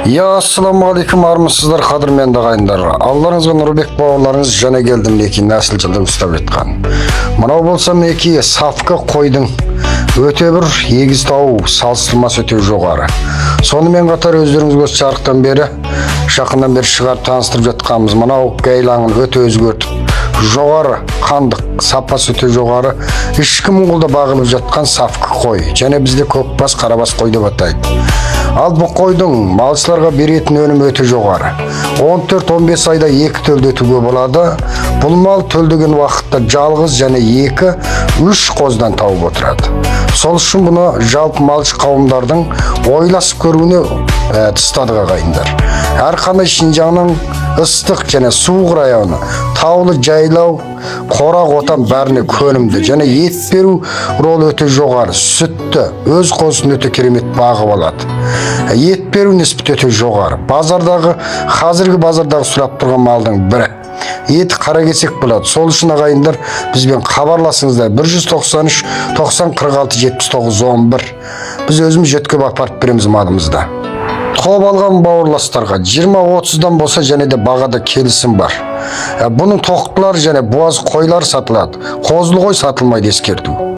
Assalamualaikum армысыздар, қадірменді ағайындар. Алларыңызға нұрбек бауырларыңыз жаңа келді мінеки нәсіл жылдың ұстап жатқан. Мынау болса мінеки сафқы қойдың өте бір егіз тау салыстырмасы өте жоғары. Сонымен қатар өздеріңізге осы жарықтан бері жақыннан бері шығарып таныстырып жатқанымыз мынау гайлаңын өте өзгертіп жоғары қандық сапасы өте жоғары ішкі мұңғылда бағылып жатқан сафқы қой, және бізде көкбас қарабас қой деп атайды. Ал бұл қойдың малшыларға беретін өнімі өте жоғары. 14-15 айда 2 төлдетуге болады. Бұл мал төлдеген уақытта жалғыз және 2-3 қоздан тауып отырады. Сол үшін бұны жалпы малшы қауымдардың ойласып көруіне тыстадық ағайындар. Әрқандай Шинжаңның ыстық және суық районы, таулы жайлау, қора отан бәріне көнімді және ет беру ролы өте жоғары. Сүтті өз қозысын өте керемет бағып алады. Ет беру ниспеті өте жоғары. Қазіргі базардағы сұрап тұрған малдың бірі. Еті қаракесек болады. Сол үшін ағайындар бізбен хабарласыңыздар. 193 90 46 79 11. Біз өзіміз жеткізіп апарып береміз малымызды. Топ алған бауырластарға 20-30-дан болса және де бағада келісім бар. Бұның тоқтылар және буаз қойлар сатылады. Қозылы қой сатылмайды, ескерту.